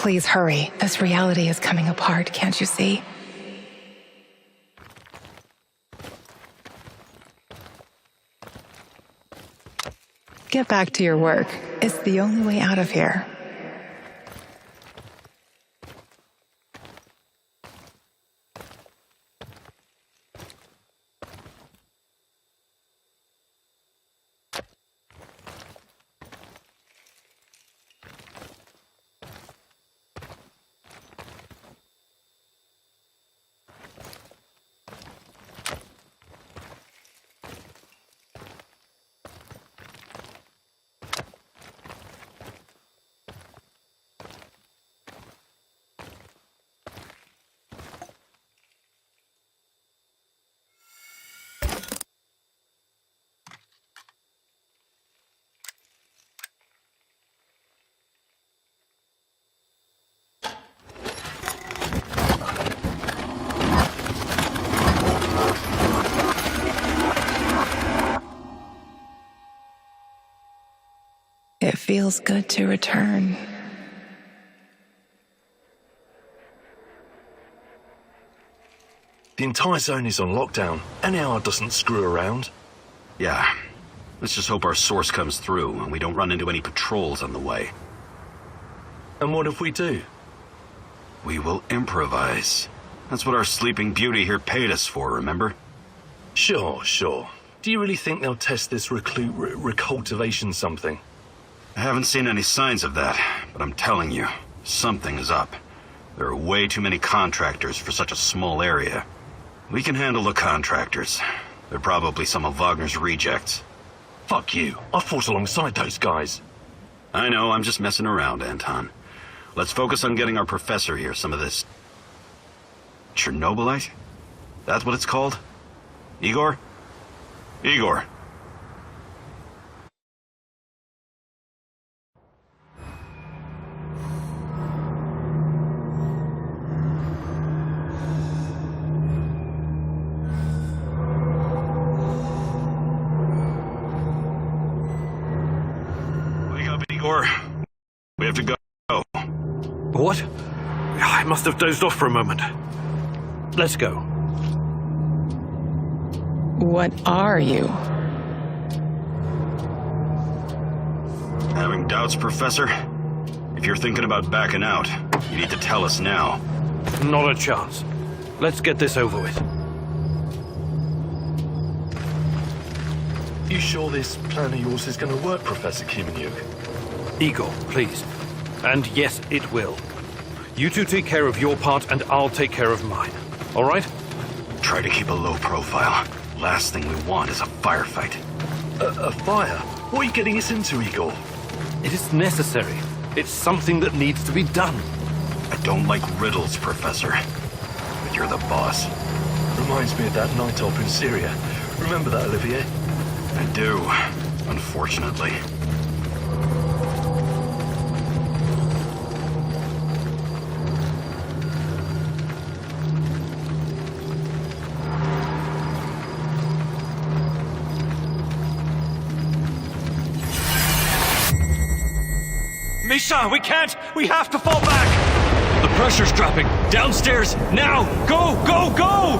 Please hurry. This reality is coming apart, can't you see? Get back to your work. It's the only way out of here. It feels good to return. The entire zone is on lockdown. NAR doesn't screw around. Yeah. Let's just hope our source comes through and we don't run into any patrols on the way. And what if we do? We will improvise. That's what our Sleeping Beauty here paid us for, remember? Sure. Do you really think they'll test this recultivation something? I haven't seen any signs of that, but I'm telling you, something is up. There are way too many contractors for such a small area. We can handle the contractors. They're probably some of Wagner's rejects. Fuck you. I fought alongside those guys. I know, I'm just messing around, Anton. Let's focus on getting our professor here some of this... Chernobylite? That's what it's called? Igor? Igor. Igor, we have to go. What? I must have dozed off for a moment. Let's go. What are you? Having doubts, Professor? If you're thinking about backing out, you need to tell us now. Not a chance. Let's get this over with. You sure this plan of yours is going to work, Professor Kimenyuk? Igor, please. And yes, it will. You two take care of your part, and I'll take care of mine. All right? Try to keep a low profile. Last thing we want is a firefight. A fire? What are you getting us into, Igor? It is necessary. It's something that needs to be done. I don't like riddles, Professor. But you're the boss. Reminds me of that night op in Syria. Remember that, Olivier? I do, unfortunately. Misha, we can't! We have to fall back! The pressure's dropping. Downstairs, now! Go, go, go!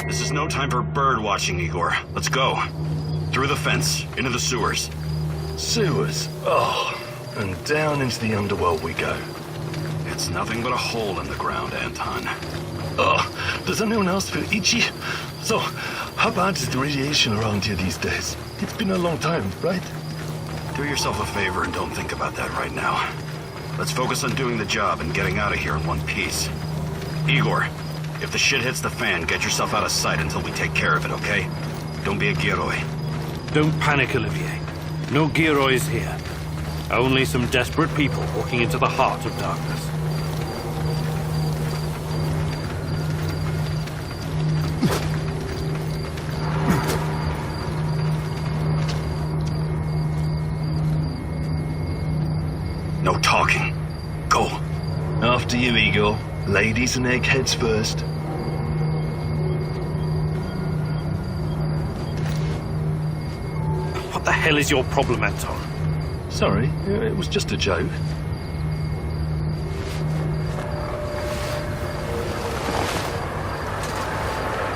This is no time for bird watching, Igor. Let's go. Through the fence, into the sewers. Sewers? Oh, and down into the underworld we go. It's nothing but a hole in the ground, Anton. Oh, does anyone else feel itchy? So, how bad is the radiation around here these days? It's been a long time, right? Do yourself a favor and don't think about that right now. Let's focus on doing the job and getting out of here in one piece. Igor, if the shit hits the fan, get yourself out of sight until we take care of it, okay? Don't be a Gyroi. Don't panic, Olivier. No Girois here. Only some desperate people walking into the heart of darkness. No talking. Go. After you, Igor. Ladies and eggheads first. What the hell is your problem, Anton? Sorry, it was just a joke.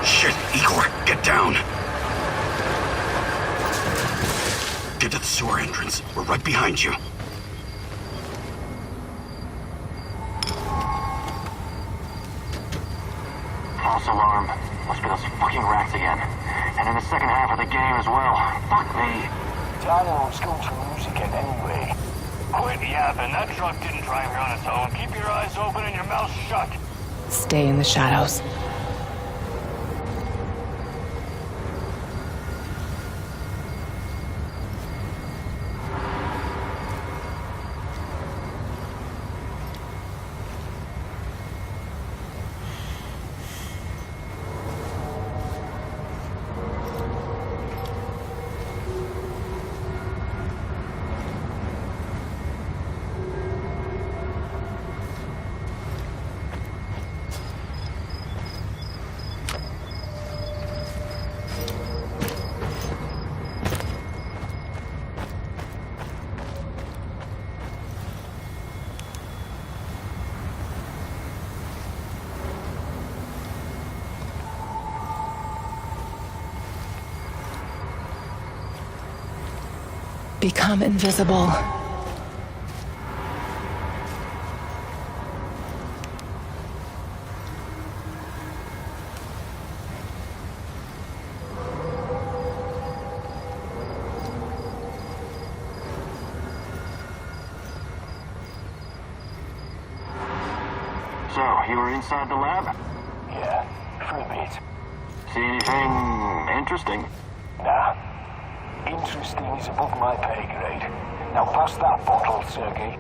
Shit, Igor, get down. Get to the sewer entrance. We're right behind you. False alarm. Must be those fucking rats again. And in the second half of the game as well. Fuck me. Channle's going to lose again anyway. Quit yapping. That truck didn't drive here on its own. Keep your eyes open and your mouth shut. Stay in the shadows. Become invisible. So, you were inside the lab? Yeah, for a bit. See anything interesting? Nah. Interesting is above my pay grade. Now pass that bottle, Sergey.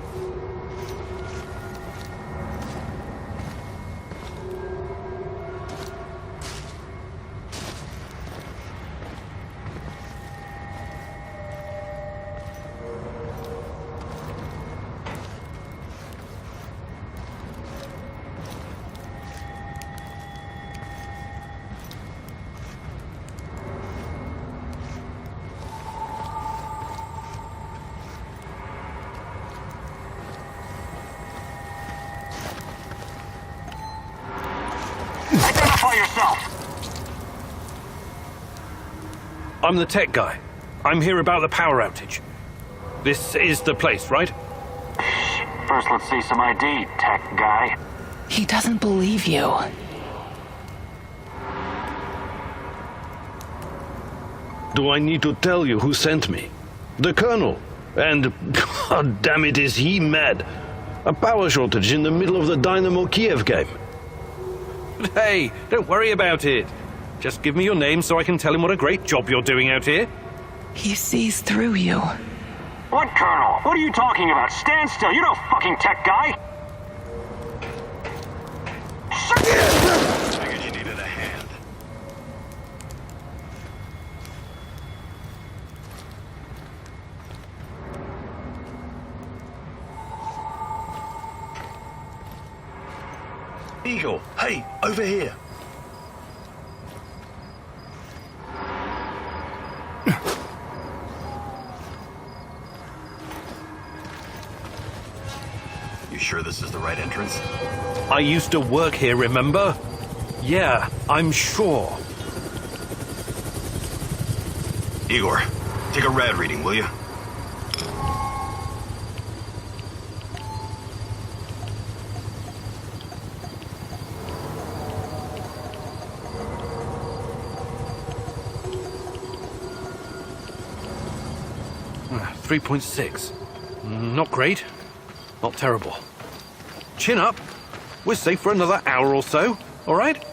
Identify yourself! I'm the tech guy. I'm here about the power outage. This is the place, right? First, let's see some ID, tech guy. He doesn't believe you. Do I need to tell you who sent me? The Colonel. And, god damn it, is he mad. A power shortage in the middle of the Dynamo Kiev game. Hey, don't worry about it. Just give me your name so I can tell him what a great job you're doing out here. He sees through you. What, Colonel? What are you talking about? Stand still. You're no fucking tech guy. Figured you needed a hand. Eagle, hey, over here. You sure this is the right entrance? I used to work here, remember? Yeah, I'm sure. Igor, take a rad reading, will you? Ah, 3.6. Not great. Not terrible. Chin up. We're safe for another hour or so, all right?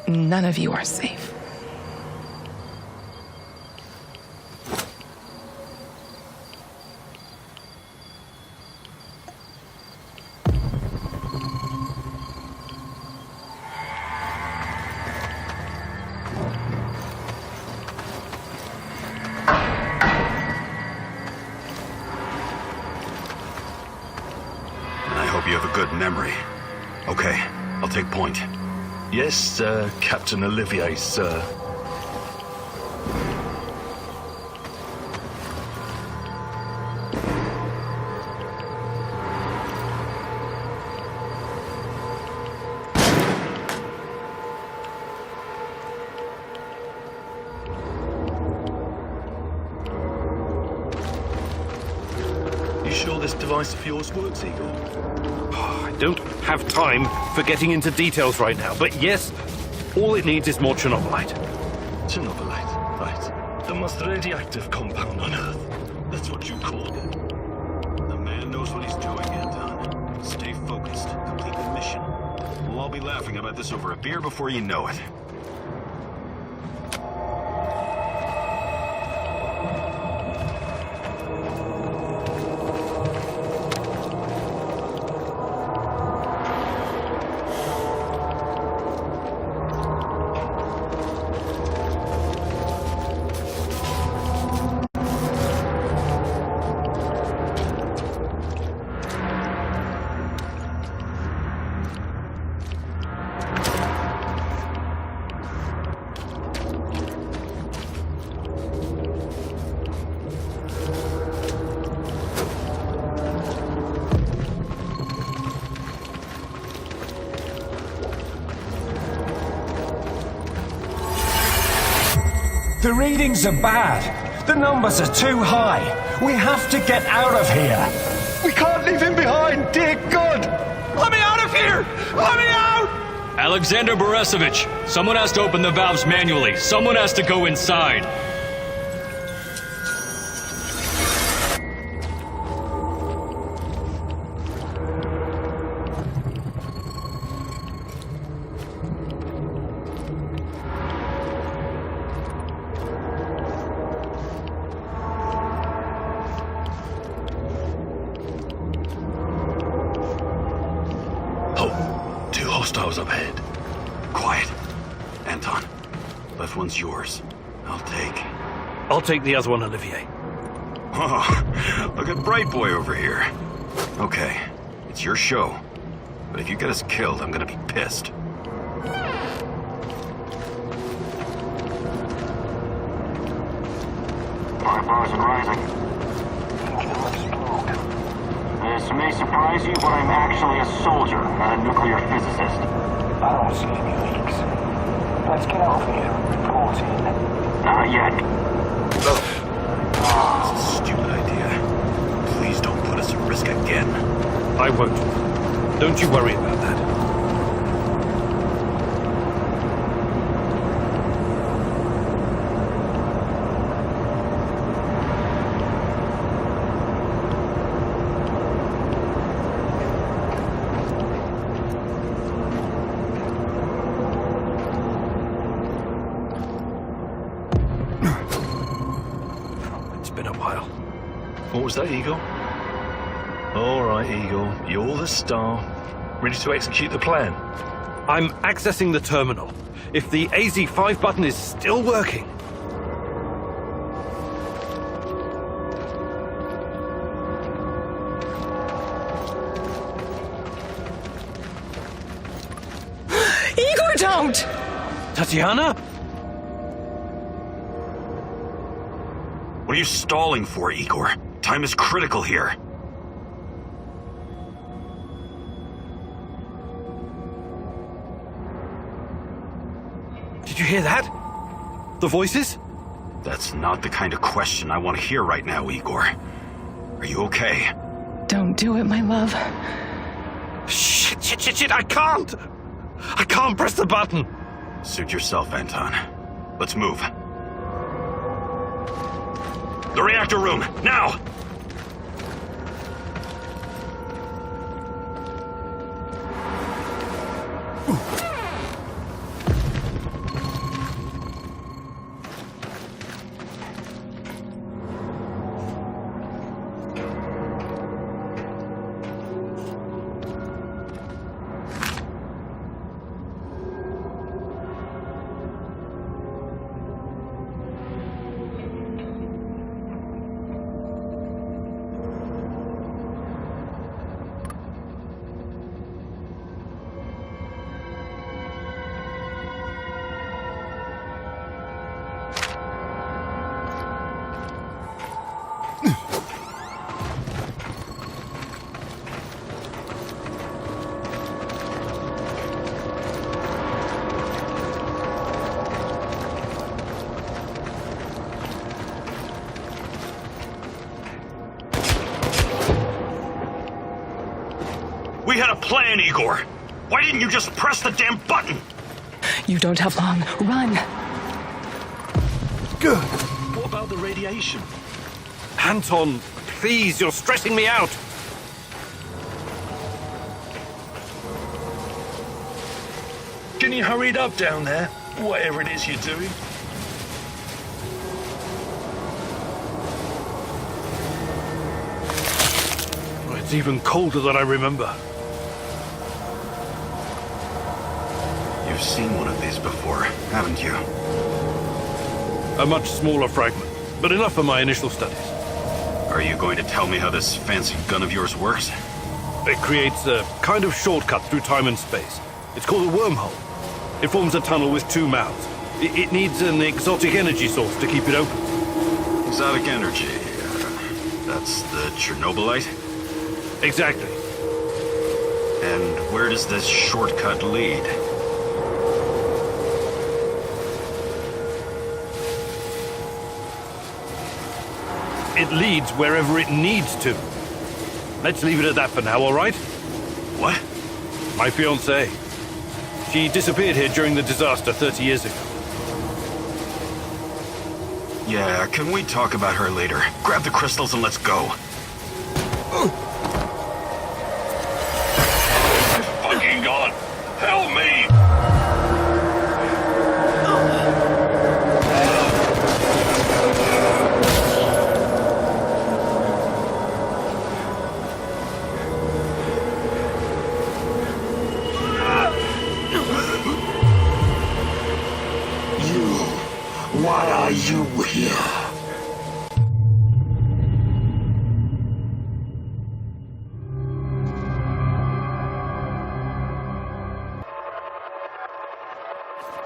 None of you are safe. You have a good memory. Okay, I'll take point. Yes, sir, Captain Olivier, sir. You sure this device of yours works, Igor? I don't have time for getting into details right now, but yes, all it needs is more Chernobylite. Chernobylite, right. The most radioactive compound on Earth. That's what you call it. The man knows what he's doing, Anton. Stay focused. Complete the mission. We'll all be laughing about this over a beer before you know it. The readings are bad. The numbers are too high. We have to get out of here. We can't leave him behind, dear God! Let me out of here! Let me out! Alexander Borisovich, someone has to open the valves manually. Someone has to go inside. Hostiles up ahead. Quiet. Anton, left one's yours. I'll take the other one, Olivier. Oh, look at Bright Boy over here. Okay, it's your show. But if you get us killed, I'm gonna be pissed. Fire bars and rising. This may surprise you, but I'm actually a soldier, not a nuclear physicist. I don't see any leaks. Let's get out of here. Report in. Not yet. That's a stupid idea. Please don't put us at risk again. I won't. Don't you worry about that. What was that, Eagle? All right, Eagle. You're the star. Ready to execute the plan? I'm accessing the terminal. If the AZ5 button is still working... Igor, don't! Tatiana? What are you stalling for, Igor? Time is critical here. Did you hear that? The voices? That's not the kind of question I want to hear right now, Igor. Are you okay? Don't do it, my love. Shit, I can't! I can't press the button! Suit yourself, Anton. Let's move. The reactor room, now! We had a plan, Igor. Why didn't you just press the damn button? You don't have long. Run! Good. What about the radiation? Anton, please, you're stressing me out. Can you hurry it up down there? Whatever it is you're doing. It's even colder than I remember. You've seen one of these before, haven't you? A much smaller fragment, but enough for my initial studies. Are you going to tell me how this fancy gun of yours works? It creates a kind of shortcut through time and space. It's called a wormhole. It forms a tunnel with two mouths. It needs an exotic energy source to keep it open. Exotic energy. That's the Chernobylite? Exactly. And where does this shortcut lead? It leads wherever it needs to. Let's leave it at that for now, all right? What? My fiancée. She disappeared here during the disaster 30 years ago. Yeah, can we talk about her later? Grab the crystals and let's go. Fucking God! Help me! Why are you here?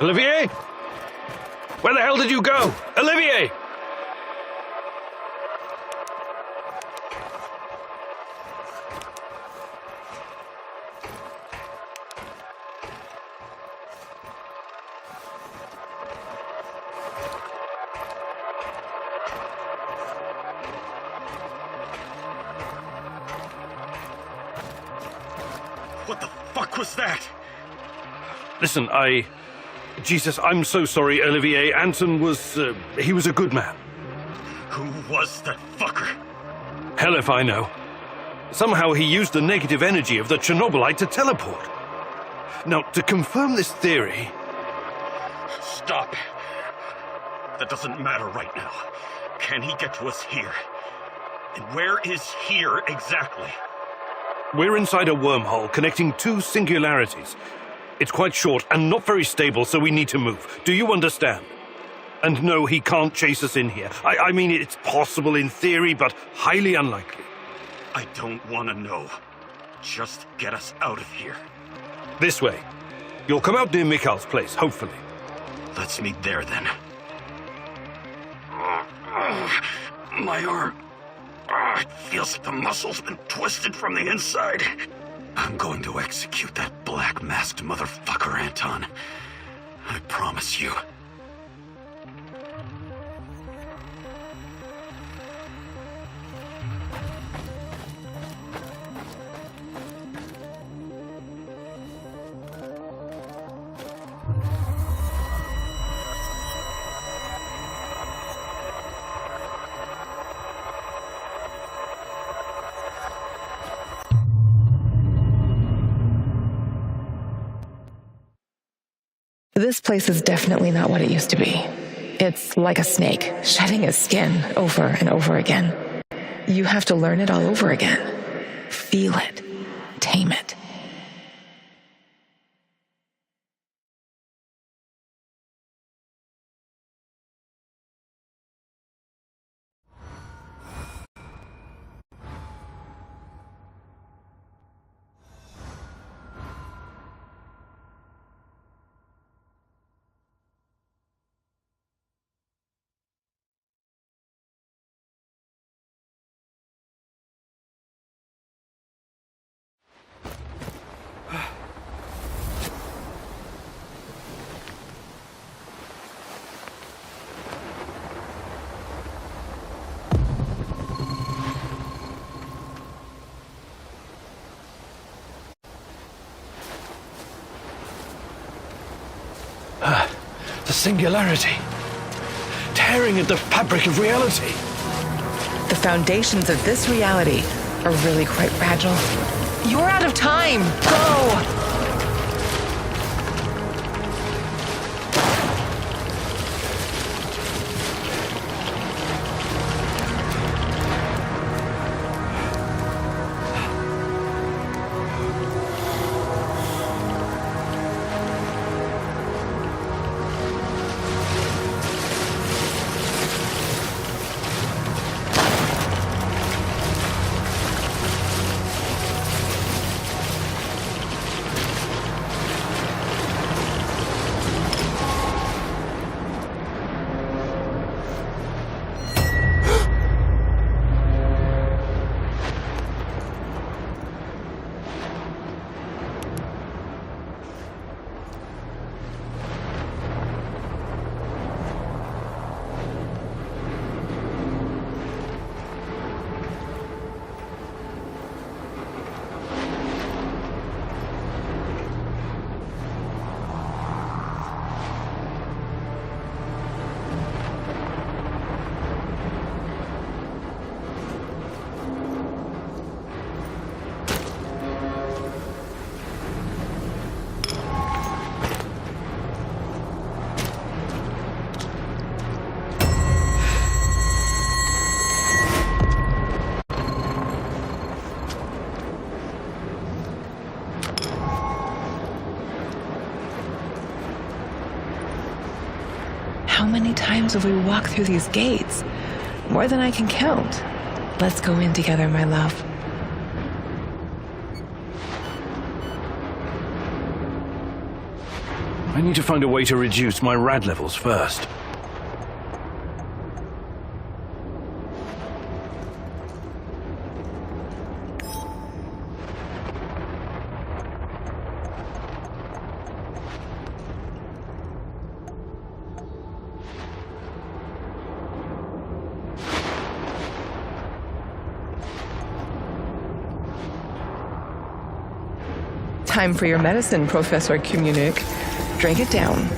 Olivier? Where the hell did you go? Olivier! What the fuck was that? Listen, Jesus, I'm so sorry, Olivier. Anton was, he was a good man. Who was that fucker? Hell if I know. Somehow he used the negative energy of the Chernobylite to teleport. Now, to confirm this theory... Stop. That doesn't matter right now. Can he get to us here? And where is here exactly? We're inside a wormhole connecting two singularities. It's quite short and not very stable, so we need to move. Do you understand? And no, he can't chase us in here. I mean, it's possible in theory, but highly unlikely. I don't want to know. Just get us out of here. This way. You'll come out near Mikhail's place, hopefully. Let's meet there, then. My arm. It feels like the muscle's been twisted from the inside. I'm going to execute that black-masked motherfucker, Anton. I promise you. This place is definitely not what it used to be. It's like a snake, shedding its skin over and over again. You have to learn it all over again. Feel it. Tame it. singularity. Tearing at the fabric of reality. The foundations of this reality are really quite fragile. You're out of time! Go! How many times have we walked through these gates? More than I can count. Let's go in together, my love. I need to find a way to reduce my rad levels first. Time for your medicine, Professor Communic. Drink it down.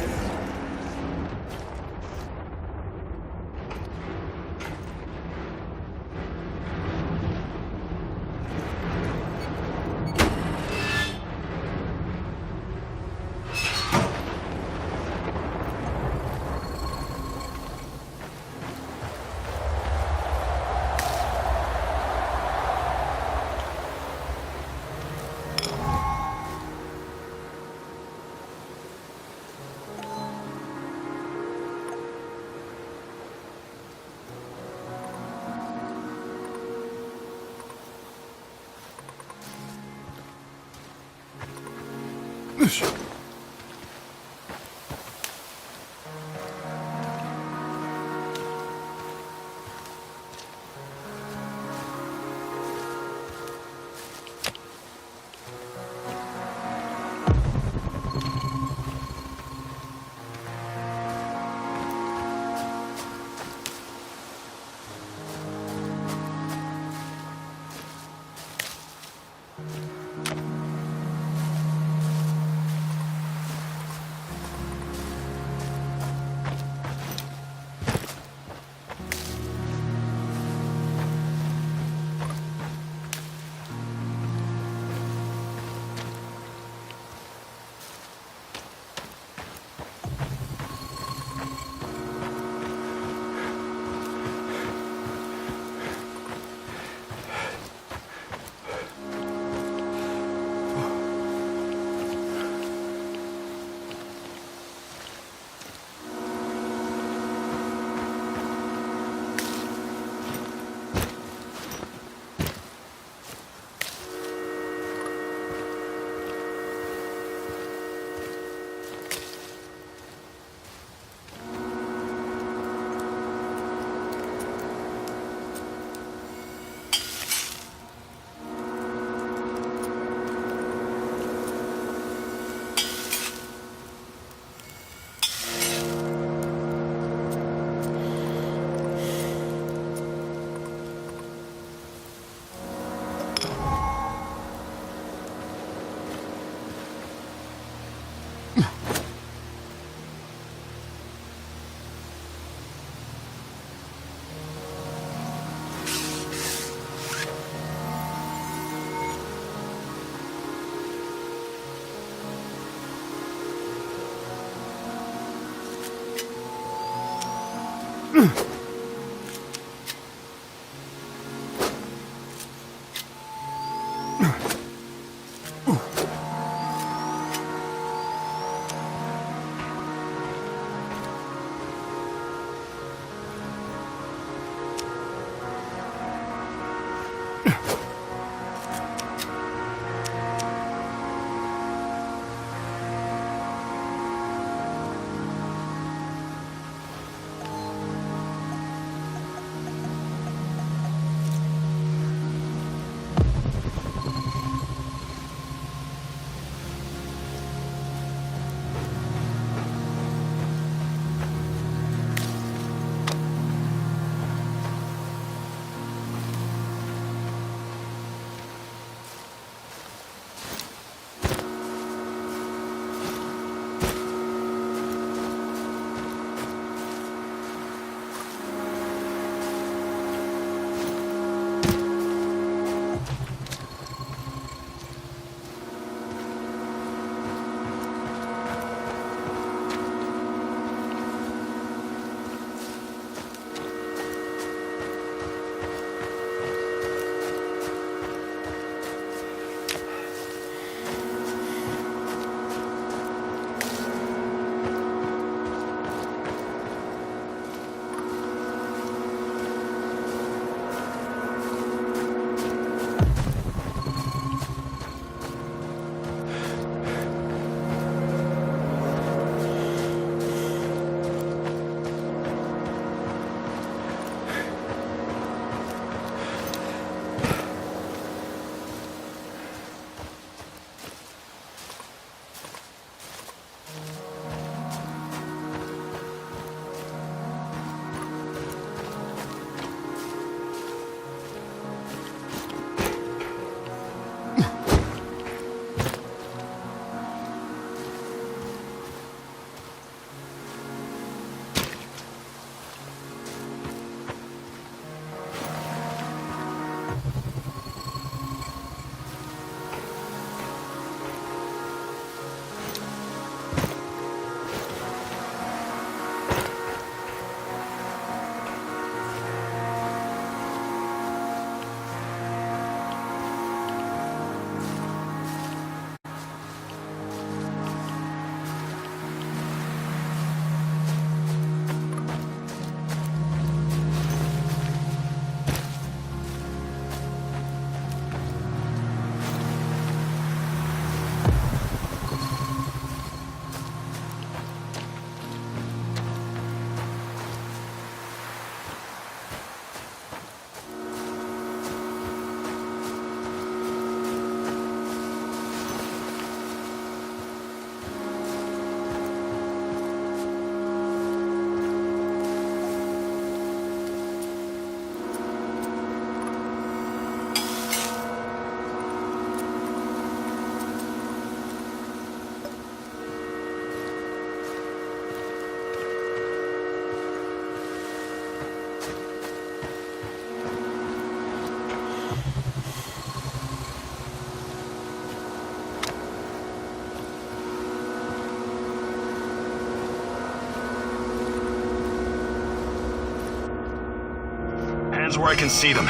rooms where I can see them.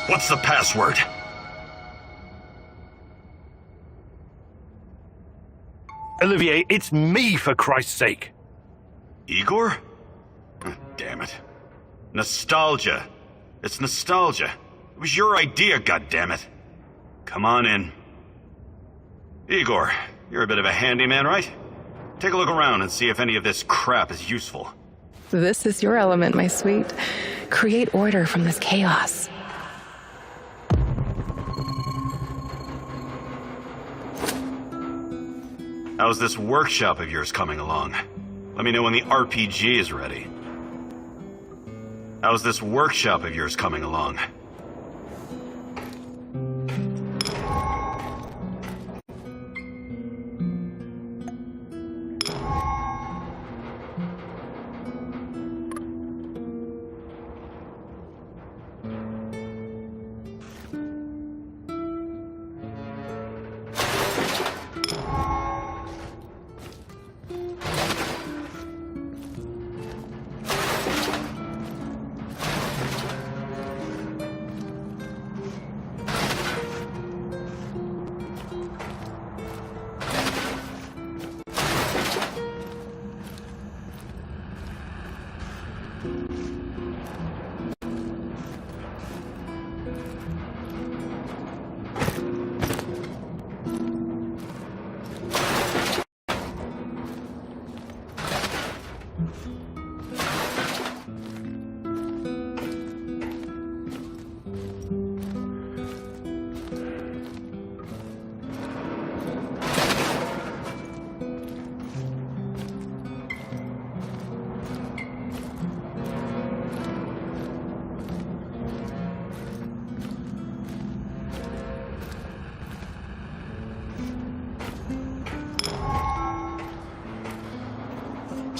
What's the password? Olivier, it's me, for Christ's sake. Igor? Damn it. Nostalgia. It's nostalgia. It was your idea, goddammit. Come on in. Igor, you're a bit of a handyman, right? Take a look around and see if any of this crap is useful. This is your element, my sweet. Create order from this chaos. How's this workshop of yours coming along? Let me know when the RPG is ready. How's this workshop of yours coming along?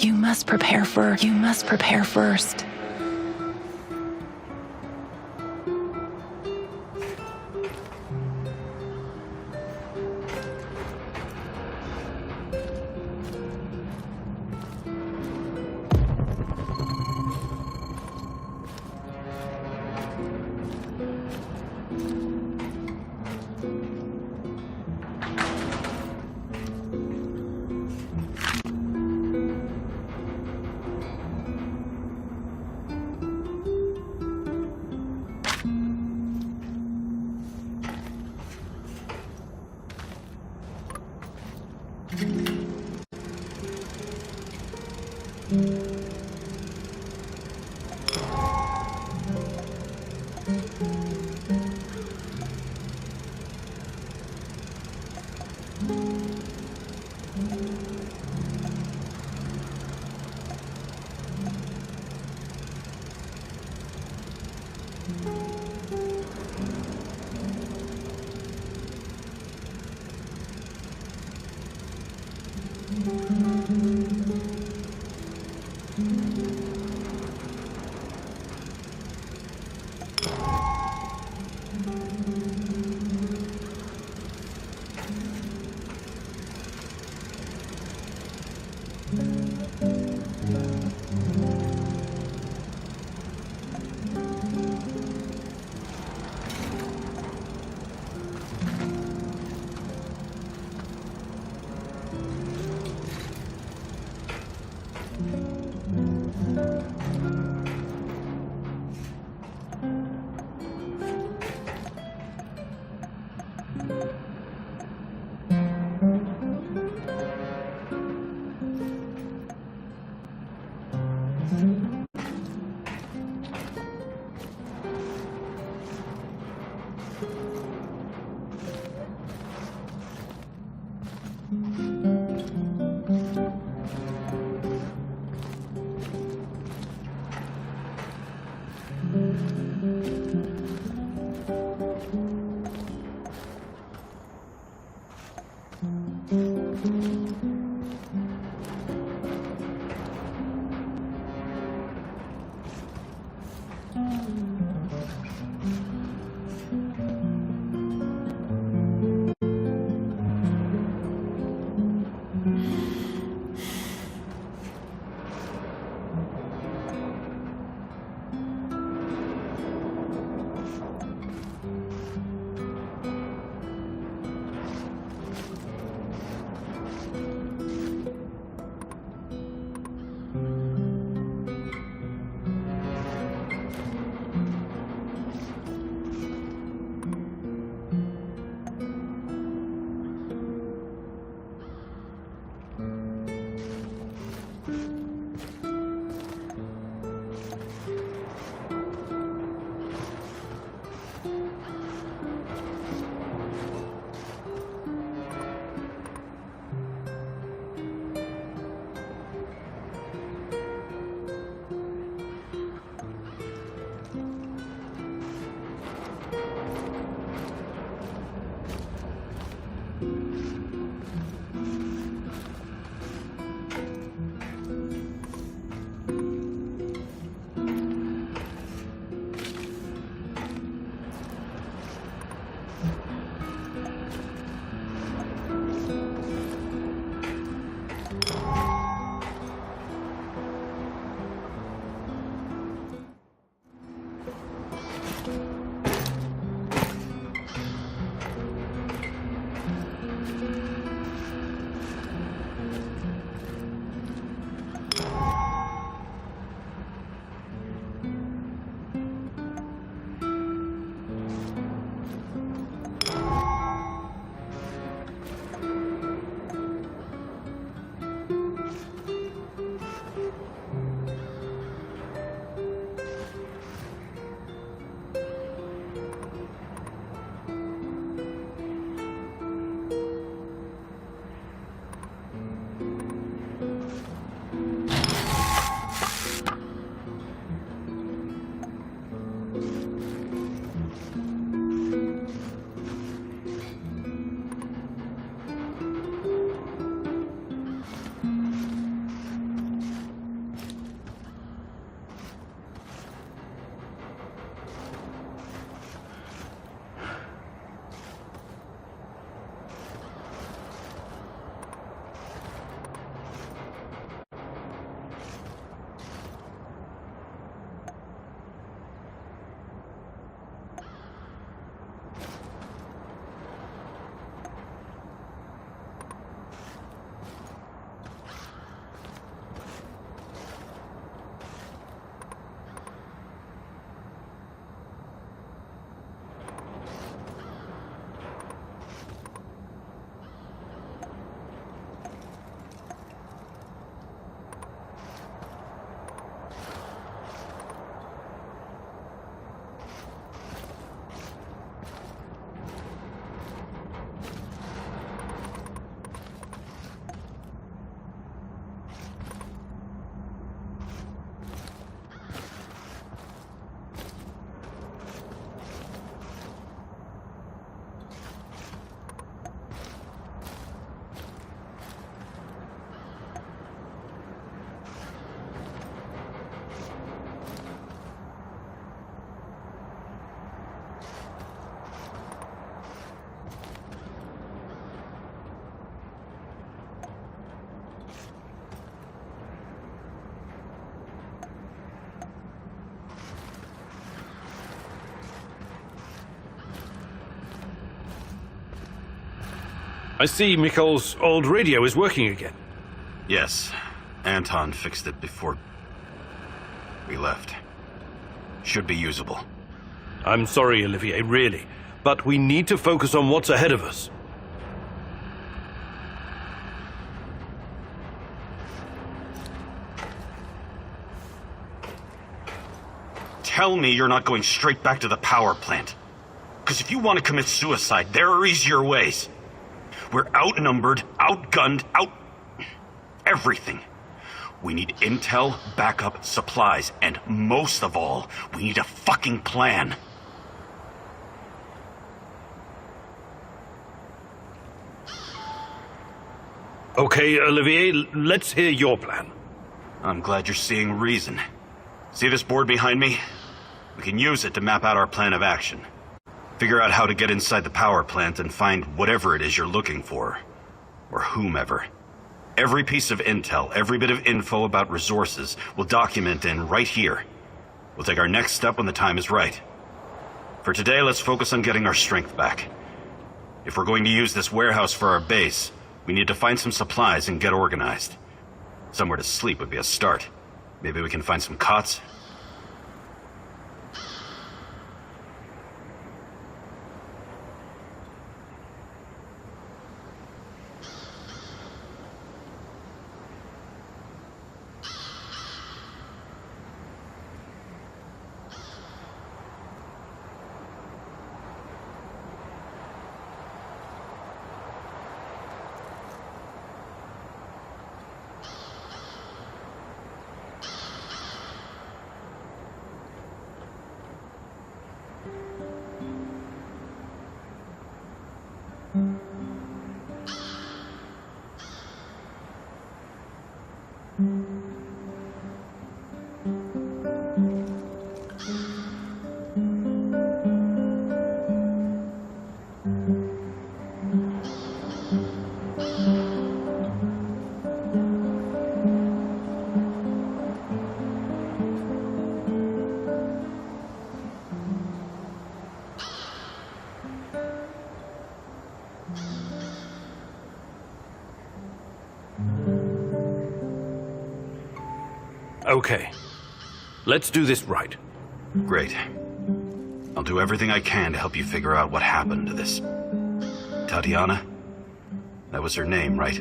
You must prepare first. I see Mikol's old radio is working again. Yes, Anton fixed it before we left. Should be usable. I'm sorry, Olivier, really. But we need to focus on what's ahead of us. Tell me you're not going straight back to the power plant. Because if you want to commit suicide, there are easier ways. We're outnumbered, outgunned, everything. We need intel, backup, supplies, and most of all, we need a fucking plan. Okay, Olivier, let's hear your plan. I'm glad you're seeing reason. See this board behind me? We can use it to map out our plan of action. Figure out how to get inside the power plant and find whatever it is you're looking for. Or whomever. Every piece of intel, every bit of info about resources, we'll document in right here. We'll take our next step when the time is right. For today, let's focus on getting our strength back. If we're going to use this warehouse for our base, we need to find some supplies and get organized. Somewhere to sleep would be a start. Maybe we can find some cots. Okay. Let's do this right. Great. I'll do everything I can to help you figure out what happened to this Tatiana? That was her name, right?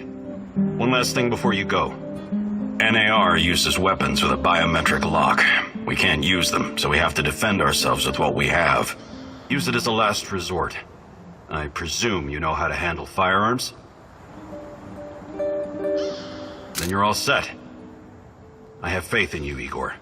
One last thing before you go. NAR uses weapons with a biometric lock. We can't use them, so we have to defend ourselves with what we have. Use it as a last resort. I presume you know how to handle firearms? Then you're all set. I have faith in you, Igor.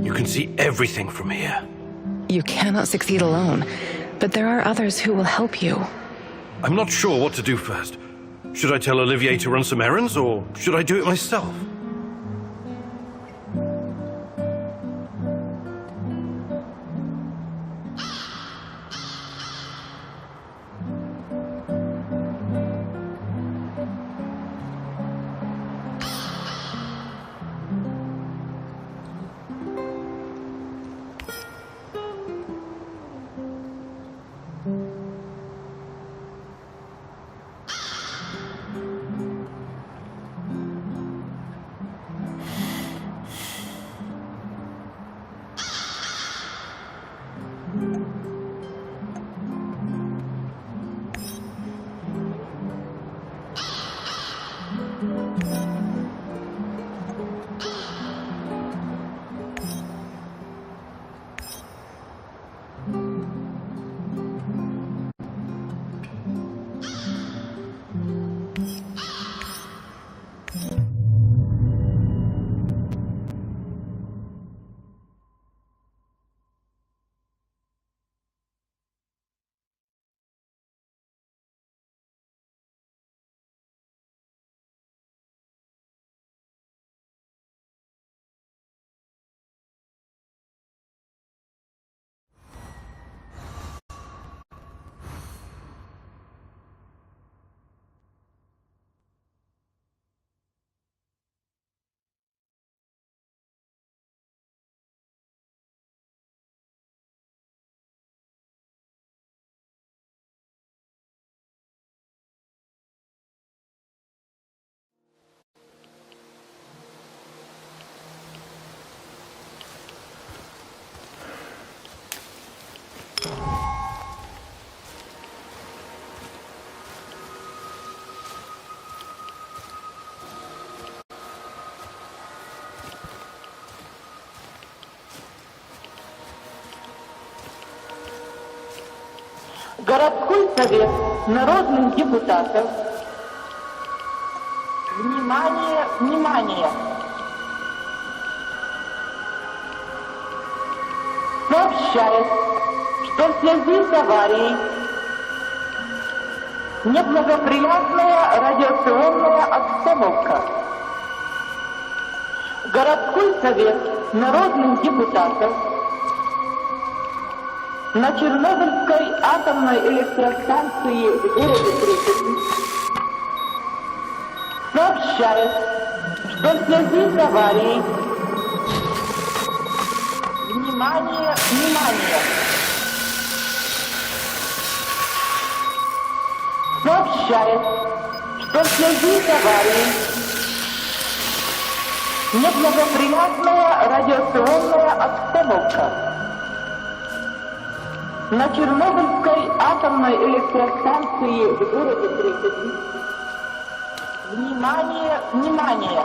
You can see everything from here. You cannot succeed alone, but there are others who will help you. I'm not sure what to do first. Should I tell Olivier to run some errands, or should I do it myself? Городской совет народных депутатов. Внимание, внимание! Сообщает, что в связи с аварией неблагоприятная радиационная обстановка. Городской совет народных депутатов на Чернобыльской атомной электростанции в городе Припяти сообщает, что в связи с аварией внимание, внимание! Сообщает, что в связи с аварией неблагоприятная радиационная обстановка на Чернобыльской атомной электростанции в городе Припяти. Внимание, внимание!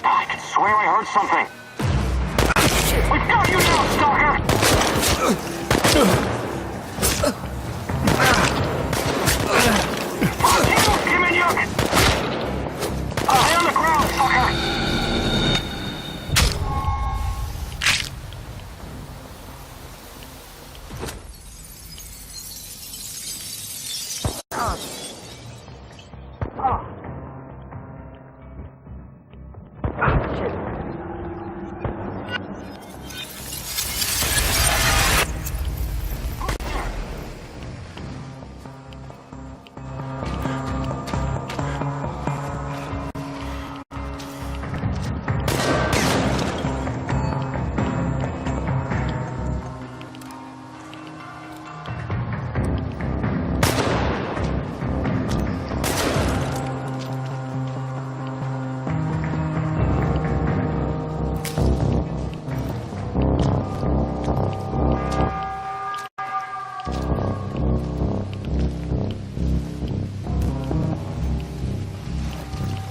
I could swear I heard something. We've got you now, stalker! Fuck you, Kiminyuk! Stay on the ground, fucker!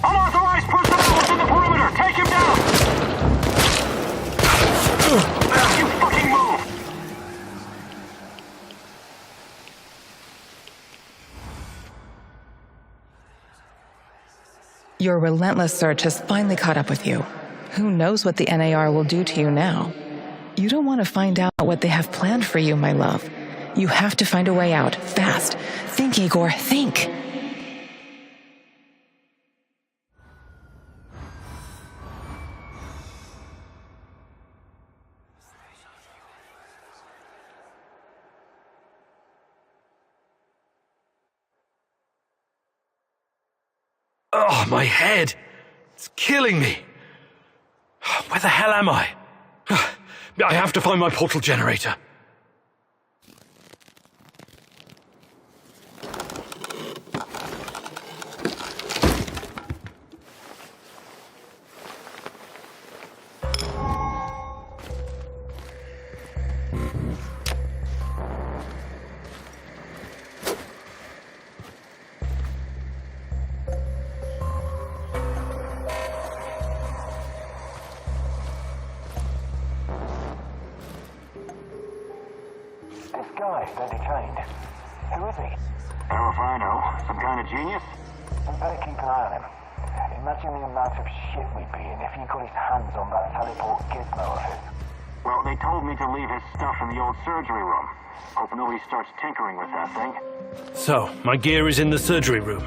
Unauthorized personnel within the perimeter! Take him down! You fucking move! Your relentless search has finally caught up with you. Who knows what the NAR will do to you now? You don't want to find out what they have planned for you, my love. You have to find a way out, fast. Think, Igor, think! Oh, my head! It's killing me! Where the hell am I? I have to find my portal generator. This guy they detained. Who is he? Hell if I know. Some kind of genius? We better keep an eye on him. Imagine the amount of shit we'd be in if he got his hands on that teleport gizmo of his. Well, they told me to leave his stuff in the old surgery room. Hope nobody starts tinkering with that thing. So, my gear is in the surgery room.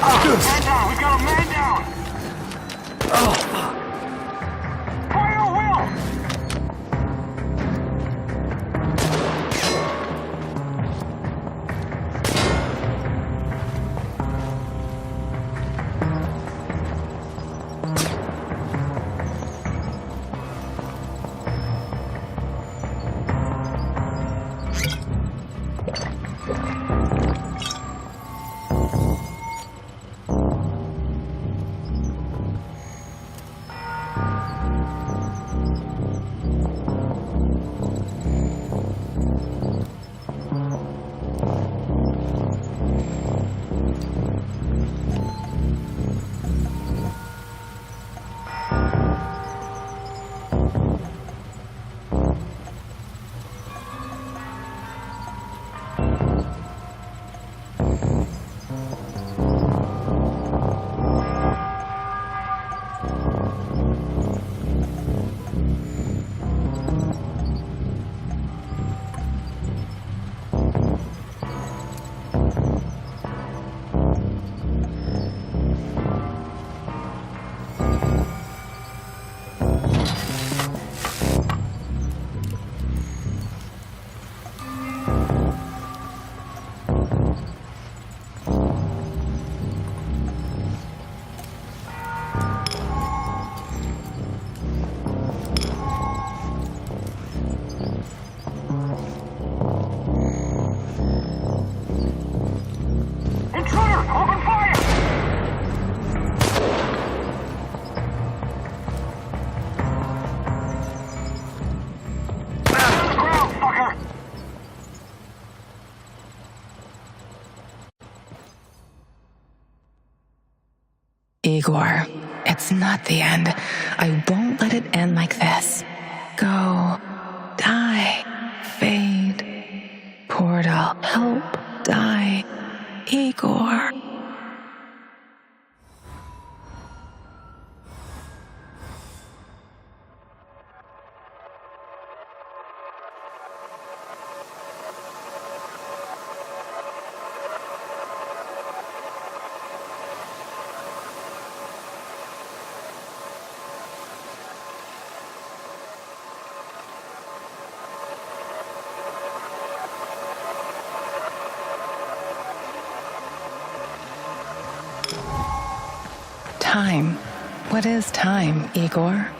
Man down! We've got a man down! Fire Will! Igor, it's not the end. I won't let it end like this. Go. Die. Fade. Portal. Help. Die. Igor. Time. What is time, Igor?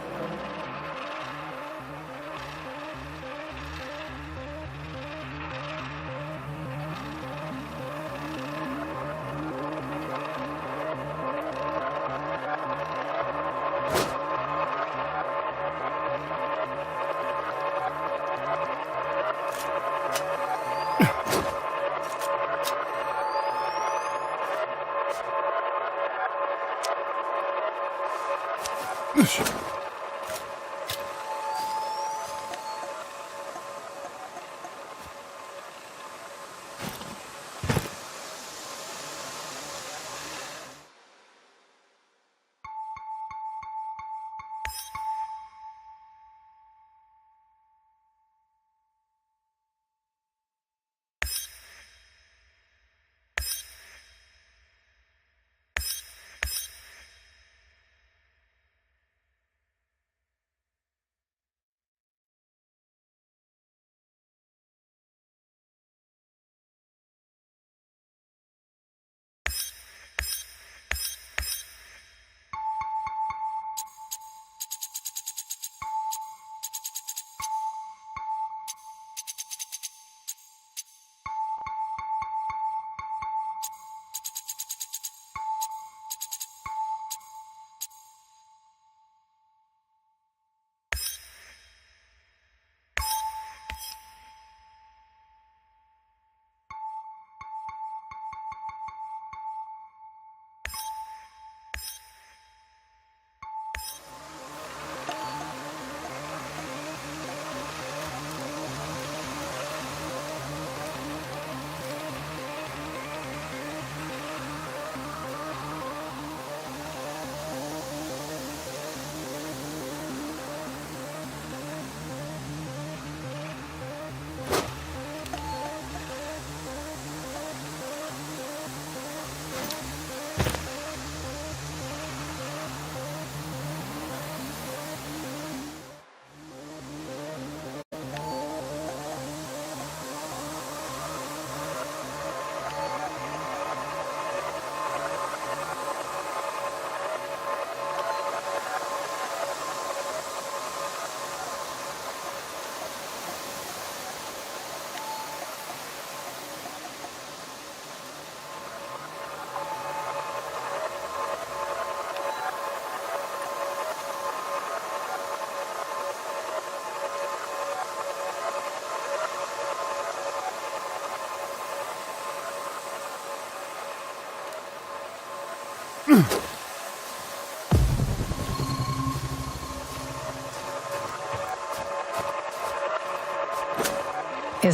Is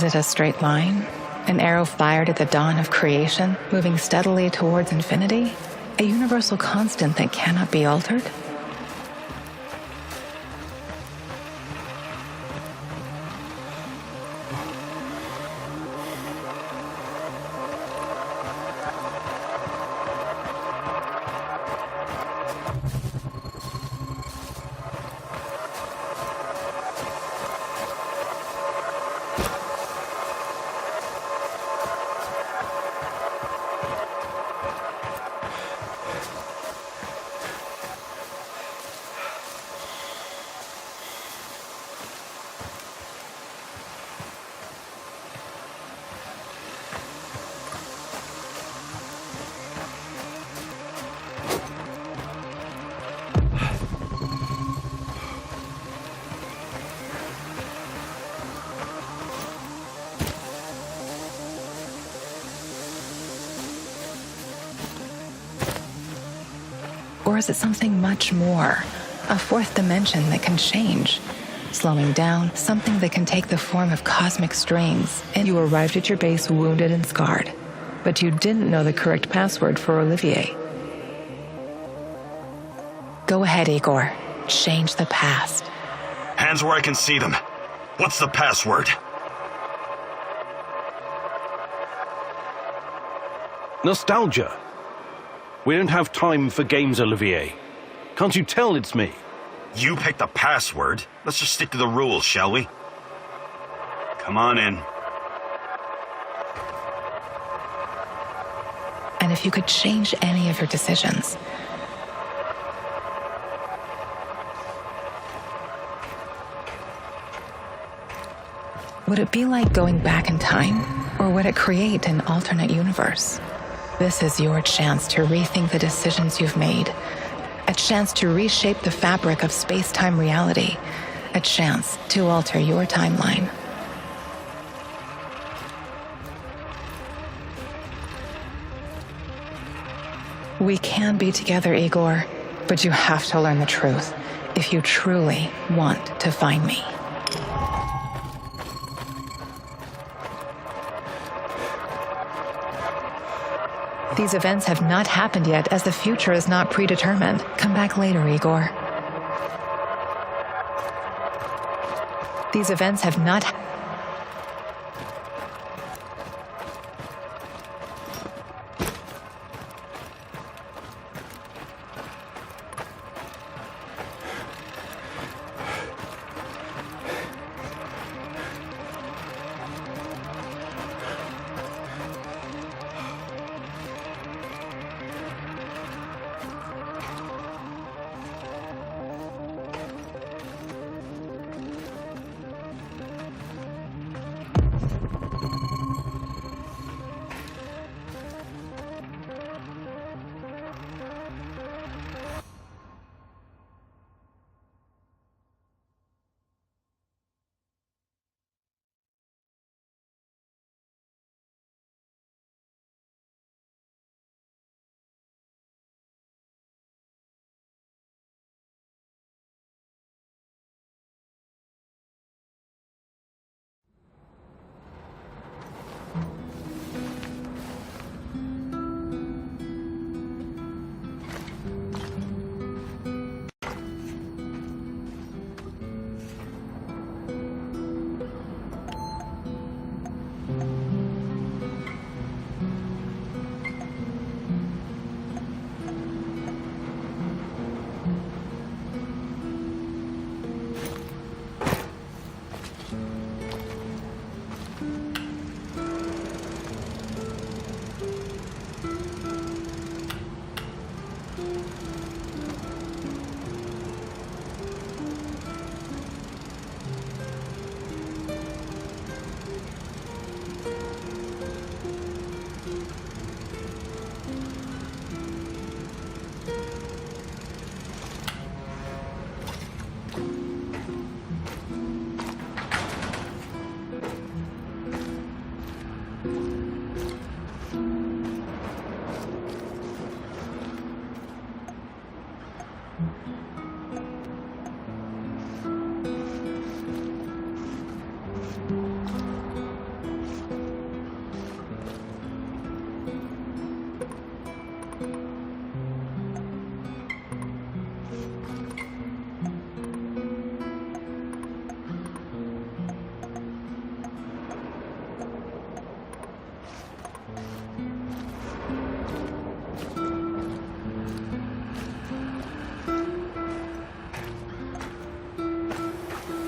it a straight line? An arrow fired at the dawn of creation, moving steadily towards infinity? A universal constant that cannot be altered? Or is it something much more? A fourth dimension that can change? Slowing down, something that can take the form of cosmic strings. And you arrived at your base wounded and scarred. But you didn't know the correct password for Olivier. Go ahead, Igor. Change the past. Hands where I can see them. What's the password? Nostalgia. We don't have time for games, Olivier. Can't you tell it's me? You picked the password. Let's just stick to the rules, shall we? Come on in. And if you could change any of your decisions, would it be like going back in time, or would it create an alternate universe? This is your chance to rethink the decisions you've made, a chance to reshape the fabric of space-time reality, a chance to alter your timeline. We can be together, Igor, but you have to learn the truth if you truly want to find me. These events have not happened yet, as the future is not predetermined. Come back later, Igor. These events have not...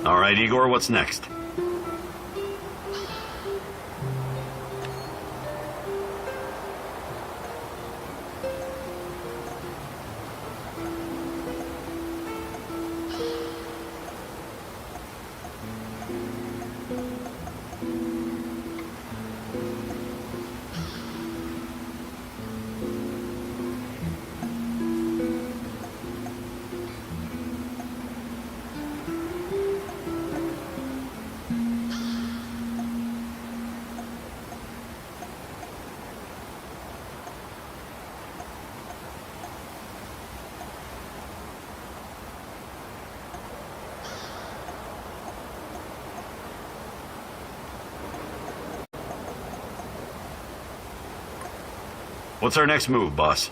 All right, Igor, what's next? What's our next move, boss?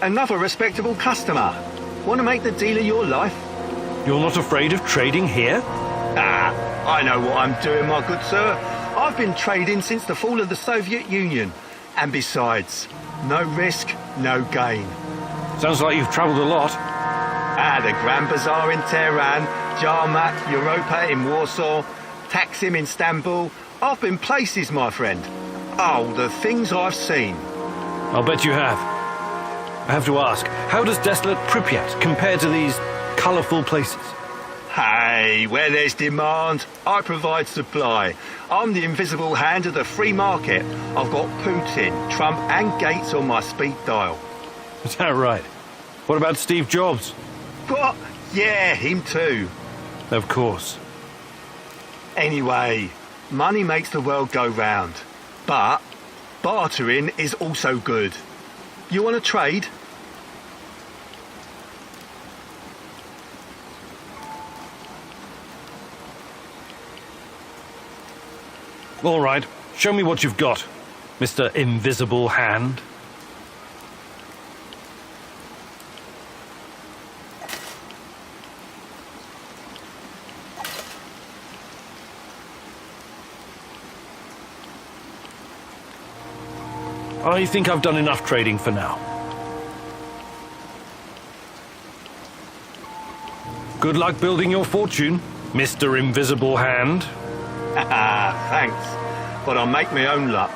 Another respectable customer. Want to make the deal of your life? You're not afraid of trading here? Ah, I know what I'm doing, my good sir. I've been trading since the fall of the Soviet Union. And besides, no risk, no gain. Sounds like you've travelled a lot. Ah, the Grand Bazaar in Tehran, Jarmat, Europa in Warsaw, Taksim in Istanbul. I've been places, my friend. Oh, the things I've seen. I'll bet you have. I have to ask, how does desolate Pripyat compare to these colourful places? Hey, where there's demand, I provide supply. I'm the invisible hand of the free market. I've got Putin, Trump and Gates on my speed dial. Is that right? What about Steve Jobs? What? Yeah, him too. Of course. Anyway, money makes the world go round. But bartering is also good. You want to trade? All right, show me what you've got, Mr. Invisible Hand. I think I've done enough trading for now. Good luck building your fortune, Mr. Invisible Hand. Thanks, but I'll make my own luck.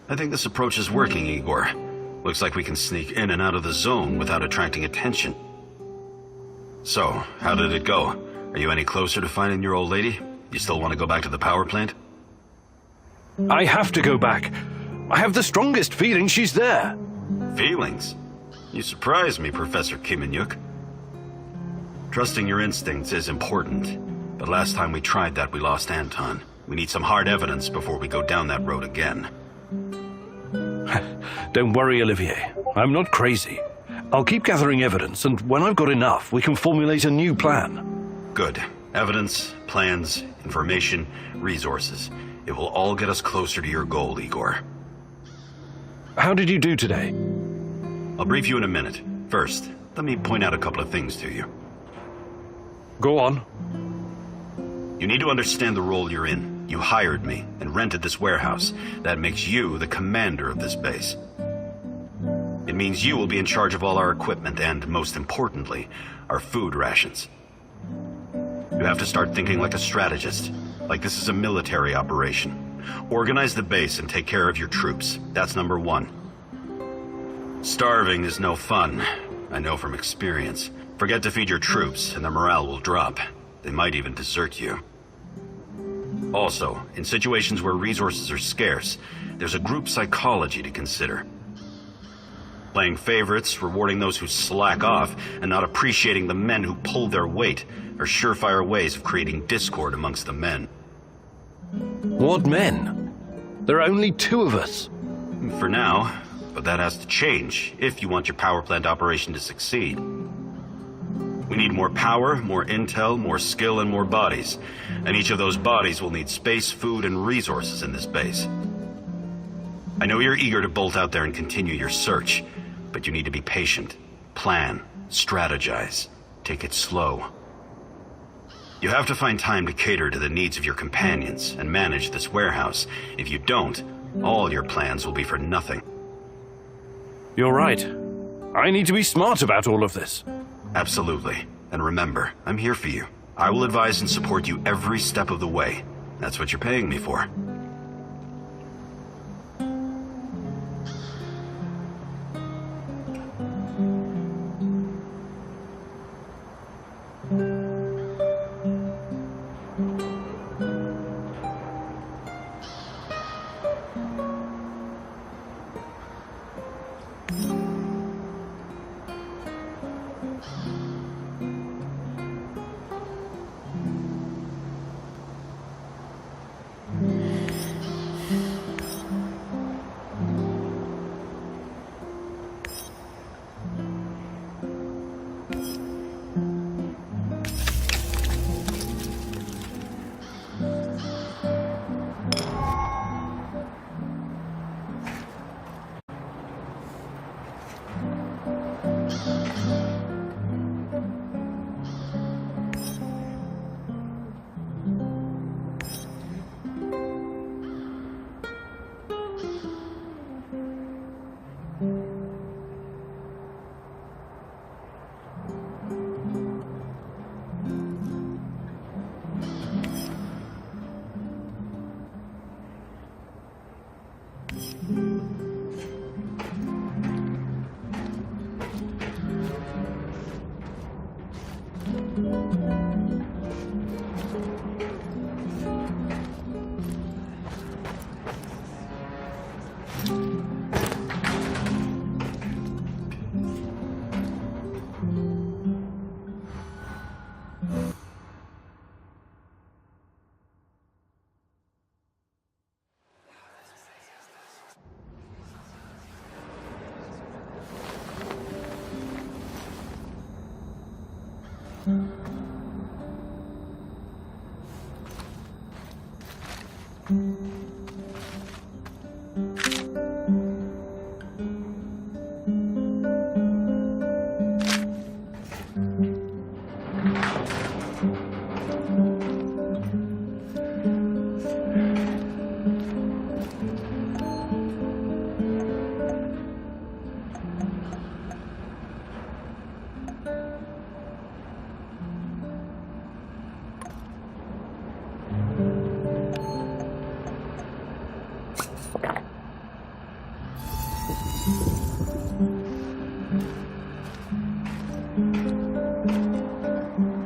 I think this approach is working, Igor. Looks like we can sneak in and out of the zone without attracting attention. So, how did it go? Are you any closer to finding your old lady? You still want to go back to the power plant? I have to go back. I have the strongest feeling she's there. Feelings? You surprise me, Professor Kiminyuk. Trusting your instincts is important, but last time we tried that, we lost Anton. We need some hard evidence before we go down that road again. Don't worry, Olivier. I'm not crazy. I'll keep gathering evidence, and when I've got enough, we can formulate a new plan. Good. Evidence, plans, information, resources. It will all get us closer to your goal, Igor. How did you do today? I'll brief you in a minute. First, let me point out a couple of things to you. Go on. You need to understand the role you're in. You hired me and rented this warehouse. That makes you the commander of this base. It means you will be in charge of all our equipment and, most importantly, our food rations. You have to start thinking like a strategist, like this is a military operation. Organize the base and take care of your troops. That's number one. Starving is no fun, I know from experience. Forget to feed your troops, and their morale will drop. They might even desert you. Also, in situations where resources are scarce, there's a group psychology to consider. Playing favorites, rewarding those who slack off, and not appreciating the men who pull their weight are surefire ways of creating discord amongst the men. What men? There are only 2 of us. For now, but that has to change if you want your power plant operation to succeed. We need more power, more intel, more skill, and more bodies. And each of those bodies will need space, food, and resources in this base. I know you're eager to bolt out there and continue your search, but you need to be patient, plan, strategize, take it slow. You have to find time to cater to the needs of your companions and manage this warehouse. If you don't, all your plans will be for nothing. You're right. I need to be smart about all of this. Absolutely. And remember, I'm here for you. I will advise and support you every step of the way. That's what you're paying me for.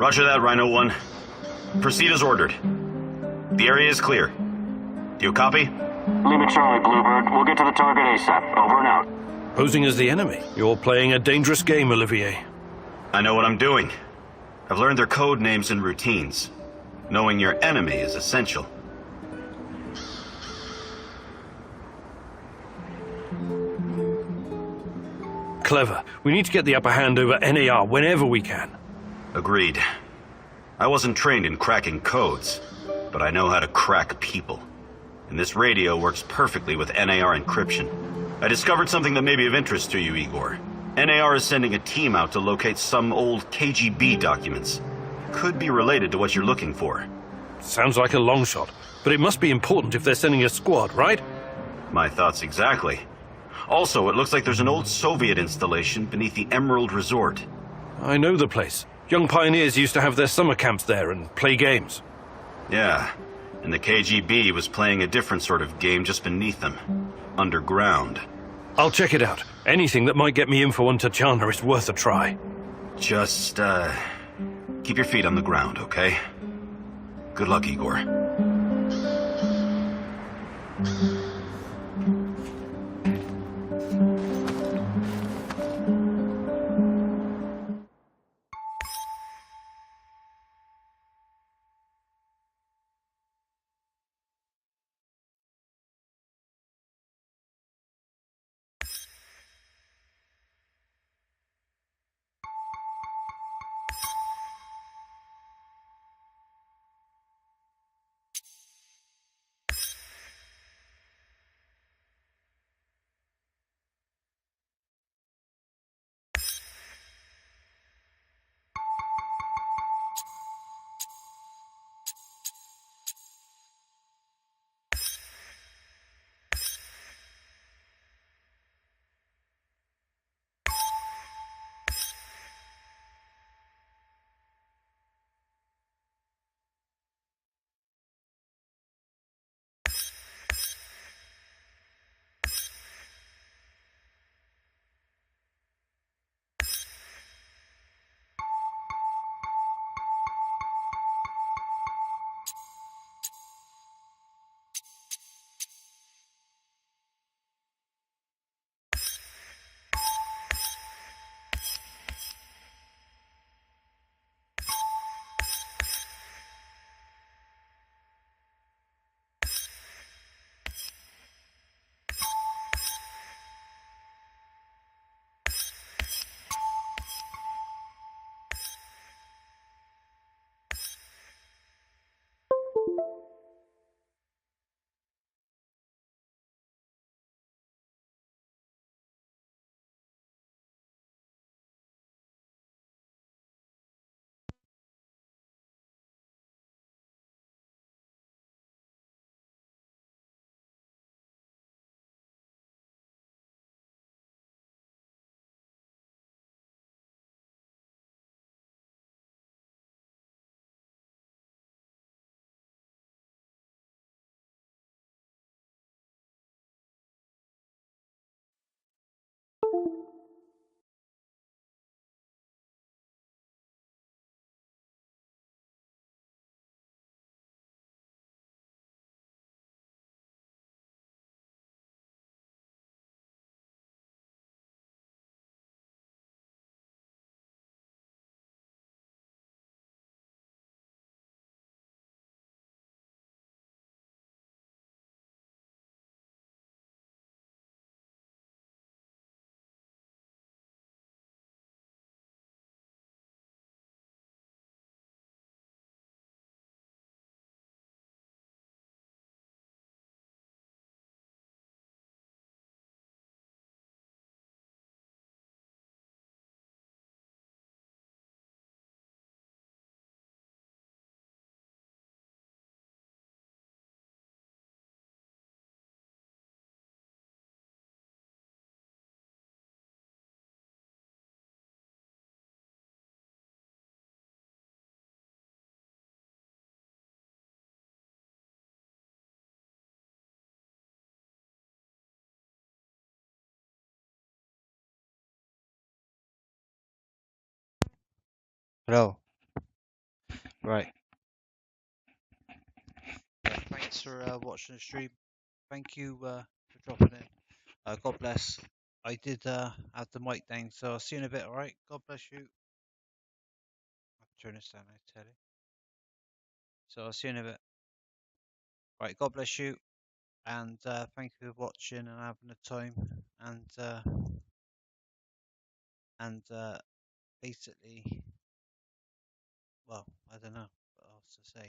Roger that, Rhino 1. Proceed as ordered. The area is clear. Do you copy? Lima Charlie, Bluebird. We'll get to the target ASAP. Over and out. Posing as the enemy. You're playing a dangerous game, Olivier. I know what I'm doing. I've learned their code names and routines. Knowing your enemy is essential. Clever. We need to get the upper hand over NAR whenever we can. Agreed. I wasn't trained in cracking codes, but I know how to crack people. And this radio works perfectly with NAR encryption. I discovered something that may be of interest to you, Igor. NAR is sending a team out to locate some old KGB documents. Could be related to what you're looking for. Sounds like a long shot, but it must be important if they're sending a squad, right? My thoughts exactly. Also, it looks like there's an old Soviet installation beneath the Emerald Resort. I know the place. Young pioneers used to have their summer camps there and play games. Yeah, and the KGB was playing a different sort of game just beneath them. Underground. I'll check it out. Anything that might get me info on Tachana is worth a try. Just, keep your feet on the ground, okay? Good luck, Igor. Hello. Right. Thanks for watching the stream. Thank you for dropping in. God bless. I did have the mic down, so I'll see you in a bit, alright? God bless you. I'll turn this down, I tell you. So I'll see you in a bit. Right, God bless you. And thank you for watching and having the time. And basically, well, I don't know what else to say.